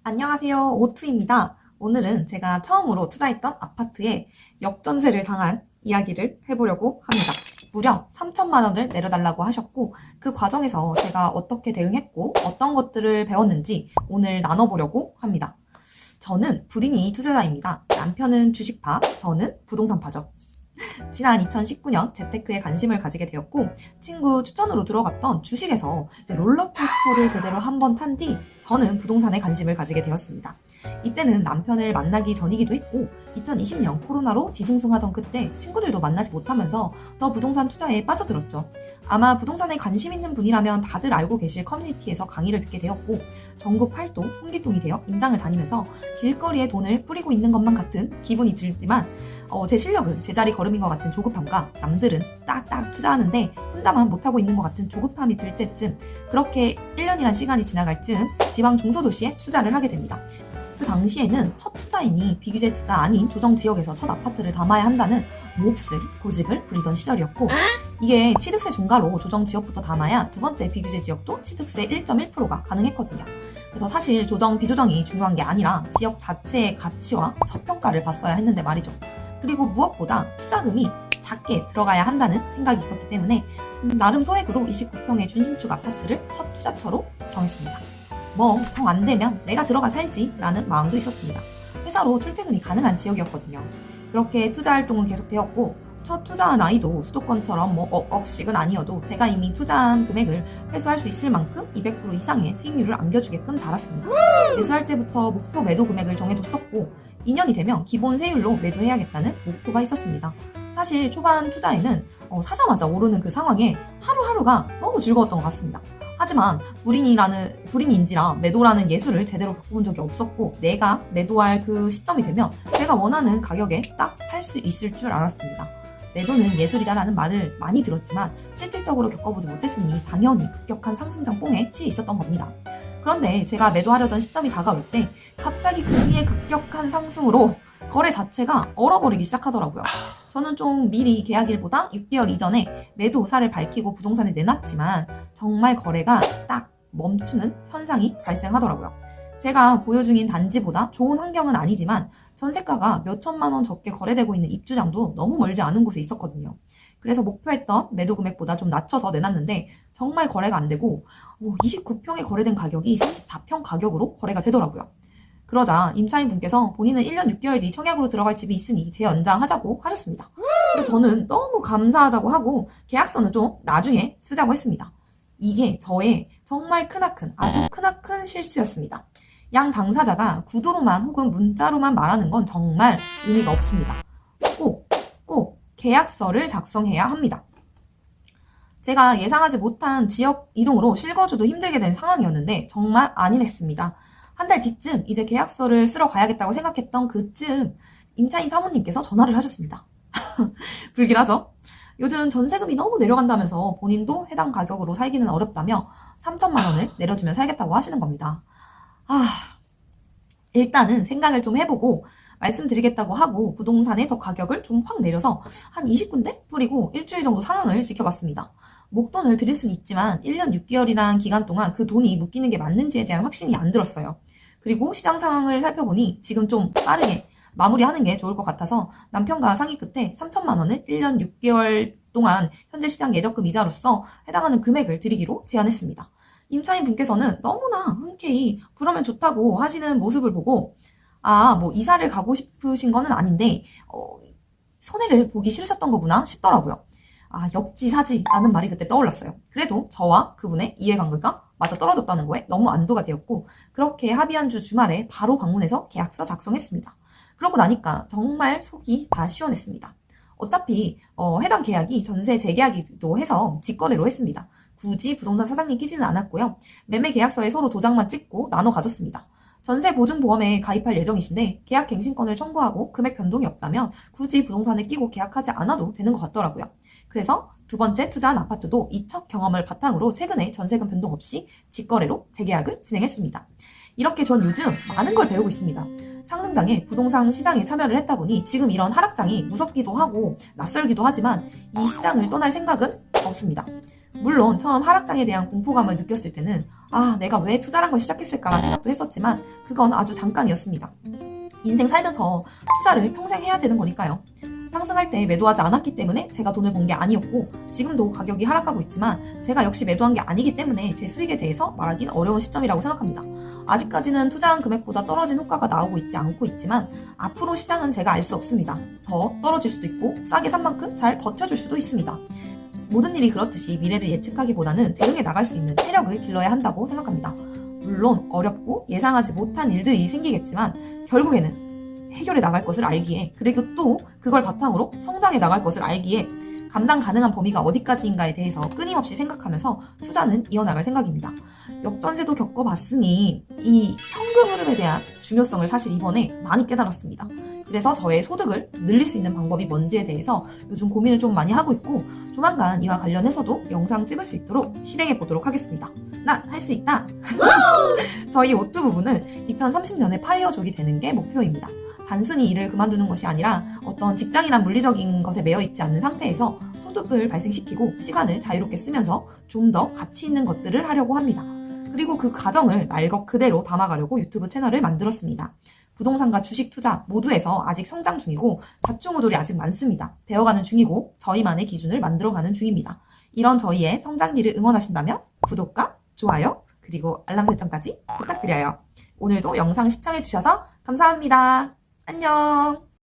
안녕하세요. 오투입니다. 오늘은 제가 처음으로 투자했던 아파트에 역전세를 당한 이야기를 해보려고 합니다. 무려 3천만 원을 내려달라고 하셨고 그 과정에서 제가 어떻게 대응했고 어떤 것들을 배웠는지 오늘 나눠보려고 합니다. 저는 불인이 투자자입니다. 남편은 주식파, 저는 부동산파죠. 지난 2019년 재테크에 관심을 가지게 되었고 친구 추천으로 들어갔던 주식에서 이제 롤러코스터를 제대로 한번 탄 뒤 저는 부동산에 관심을 가지게 되었습니다. 이때는 남편을 만나기 전이기도 했고 2020년 코로나로 뒤숭숭하던 그때 친구들도 만나지 못하면서 더 부동산 투자에 빠져들었죠. 아마 부동산에 관심 있는 분이라면 다들 알고 계실 커뮤니티에서 강의를 듣게 되었고 전국 팔도 홍길동이 되어 임장을 다니면서 길거리에 돈을 뿌리고 있는 것만 같은 기분이 들지만 제 실력은 제자리 걸음인 것 같은 조급함과 남들은 딱딱 투자하는데 혼자만 못하고 있는 것 같은 조급함이 들 때쯤 그렇게 1년이란 시간이 지나갈 즈음 지방 중소도시에 투자를 하게 됩니다. 그 당시에는 첫 투자인이 비규제지가 아닌 조정지역에서 첫 아파트를 담아야 한다는 몹쓸 고집을 부리던 시절이었고 이게 취득세 중과로 조정지역부터 담아야 두 번째 비규제 지역도 취득세 1.1%가 가능했거든요. 그래서 사실 조정, 비조정이 중요한 게 아니라 지역 자체의 가치와 저평가를 봤어야 했는데 말이죠. 그리고 무엇보다 투자금이 작게 들어가야 한다는 생각이 있었기 때문에 나름 소액으로 29평의 준신축 아파트를 첫 투자처로 정했습니다. 뭐 정 안 되면 내가 들어가 살지 라는 마음도 있었습니다. 회사로 출퇴근이 가능한 지역이었거든요. 그렇게 투자 활동은 계속되었고 첫 투자한 아이도 수도권처럼 뭐 억씩은 아니어도 제가 이미 투자한 금액을 회수할 수 있을 만큼 200% 이상의 수익률을 안겨주게끔 자랐습니다. 매수할 때부터 목표 매도 금액을 정해뒀었고 2년이 되면 기본 세율로 매도해야겠다는 목표가 있었습니다. 사실 초반 투자에는 사자마자 오르는 그 상황에 하루하루가 너무 즐거웠던 것 같습니다. 하지만 불인인지라 매도라는 예술을 제대로 겪어본 적이 없었고 내가 매도할 그 시점이 되면 제가 원하는 가격에 딱 팔 수 있을 줄 알았습니다. 매도는 예술이다라는 말을 많이 들었지만 실질적으로 겪어보지 못했으니 당연히 급격한 상승장 뽕에 취해 있었던 겁니다. 그런데 제가 매도하려던 시점이 다가올 때 갑자기 금리의 급격한 상승으로 거래 자체가 얼어버리기 시작하더라고요. 저는 좀 미리 계약일보다 6개월 이전에 매도 의사를 밝히고 부동산에 내놨지만 정말 거래가 딱 멈추는 현상이 발생하더라고요. 제가 보유 중인 단지보다 좋은 환경은 아니지만 전세가가 몇 천만 원 적게 거래되고 있는 입주장도 너무 멀지 않은 곳에 있었거든요. 그래서 목표했던 매도 금액보다 좀 낮춰서 내놨는데 정말 거래가 안 되고 29평에 거래된 가격이 34평 가격으로 거래가 되더라고요. 그러자 임차인 분께서 본인은 1년 6개월 뒤 청약으로 들어갈 집이 있으니 재연장하자고 하셨습니다. 그래서 저는 너무 감사하다고 하고 계약서는 좀 나중에 쓰자고 했습니다. 이게 저의 정말 크나큰 아주 크나큰 실수였습니다. 양 당사자가 구도로만 혹은 문자로만 말하는 건 정말 의미가 없습니다. 꼭 계약서를 작성해야 합니다. 제가 예상하지 못한 지역 이동으로 실거주도 힘들게 된 상황이었는데 정말 안일했습니다. 한 달 뒤쯤 이제 계약서를 쓰러 가야겠다고 생각했던 그쯤 임차인 사모님께서 전화를 하셨습니다. 불길하죠? 요즘 전세금이 너무 내려간다면서 본인도 해당 가격으로 살기는 어렵다며 3천만 원을 내려주면 살겠다고 하시는 겁니다. 일단은 생각을 좀 해보고 말씀드리겠다고 하고 부동산의 더 가격을 좀 확 내려서 한 20군데 뿌리고 일주일 정도 상황을 지켜봤습니다. 목돈을 드릴 수는 있지만 1년 6개월이란 기간 동안 그 돈이 묶이는 게 맞는지에 대한 확신이 안 들었어요. 그리고 시장 상황을 살펴보니 지금 좀 빠르게 마무리하는 게 좋을 것 같아서 남편과 상의 끝에 3천만 원을 1년 6개월 동안 현재 시장 예적금 이자로서 해당하는 금액을 드리기로 제안했습니다. 임차인 분께서는 너무나 흔쾌히 그러면 좋다고 하시는 모습을 보고 뭐 이사를 가고 싶으신 거는 아닌데 손해를 보기 싫으셨던 거구나 싶더라고요. 역지사지라는 말이 그때 떠올랐어요. 그래도 저와 그분의 이해관계가 맞아 떨어졌다는 거에 너무 안도가 되었고 그렇게 합의한 주 주말에 바로 방문해서 계약서 작성했습니다. 그러고 나니까 정말 속이 다 시원했습니다. 어차피 해당 계약이 전세 재계약이기도 해서 직거래로 했습니다. 굳이 부동산 사장님 끼지는 않았고요. 매매 계약서에 서로 도장만 찍고 나눠 가졌습니다. 전세 보증 보험에 가입할 예정이신데 계약 갱신권을 청구하고 금액 변동이 없다면 굳이 부동산에 끼고 계약하지 않아도 되는 것 같더라고요. 그래서 두 번째 투자한 아파트도 이 첫 경험을 바탕으로 최근에 전세금 변동 없이 직거래로 재계약을 진행했습니다. 이렇게 전 요즘 많은 걸 배우고 있습니다. 상승장에 부동산 시장에 참여를 했다 보니 지금 이런 하락장이 무섭기도 하고 낯설기도 하지만 이 시장을 떠날 생각은 없습니다. 물론 처음 하락장에 대한 공포감을 느꼈을 때는 내가 왜 투자란 걸 시작했을까라는 생각도 했었지만 그건 아주 잠깐이었습니다. 인생 살면서 투자를 평생 해야 되는 거니까요. 상승할 때 매도하지 않았기 때문에 제가 돈을 번 게 아니었고 지금도 가격이 하락하고 있지만 제가 역시 매도한 게 아니기 때문에 제 수익에 대해서 말하기는 어려운 시점이라고 생각합니다. 아직까지는 투자한 금액보다 떨어진 효과가 나오고 있지 않고 있지만 앞으로 시장은 제가 알 수 없습니다. 더 떨어질 수도 있고 싸게 산 만큼 잘 버텨줄 수도 있습니다. 모든 일이 그렇듯이 미래를 예측하기보다는 대응해 나갈 수 있는 체력을 길러야 한다고 생각합니다. 물론 어렵고 예상하지 못한 일들이 생기겠지만 결국에는 해결해 나갈 것을 알기에, 그리고 또 그걸 바탕으로 성장해 나갈 것을 알기에 감당 가능한 범위가 어디까지인가에 대해서 끊임없이 생각하면서 투자는 이어나갈 생각입니다. 역전세도 겪어봤으니 이 현금 흐름에 대한 중요성을 사실 이번에 많이 깨달았습니다. 그래서 저의 소득을 늘릴 수 있는 방법이 뭔지에 대해서 요즘 고민을 좀 많이 하고 있고 조만간 이와 관련해서도 영상 찍을 수 있도록 실행해 보도록 하겠습니다. 난 할 수 있다! 저희 오뚜 부부는 2030년에 파이어족이 되는 게 목표입니다. 단순히 일을 그만두는 것이 아니라 어떤 직장이란 물리적인 것에 매여 있지 않는 상태에서 소득을 발생시키고 시간을 자유롭게 쓰면서 좀 더 가치 있는 것들을 하려고 합니다. 그리고 그 과정을 날 것 그대로 담아가려고 유튜브 채널을 만들었습니다. 부동산과 주식 투자 모두에서 아직 성장 중이고 자충우돌이 아직 많습니다. 배워가는 중이고 저희만의 기준을 만들어가는 중입니다. 이런 저희의 성장기를 응원하신다면 구독과 좋아요 그리고 알람 설정까지 부탁드려요. 오늘도 영상 시청해주셔서 감사합니다. 안녕.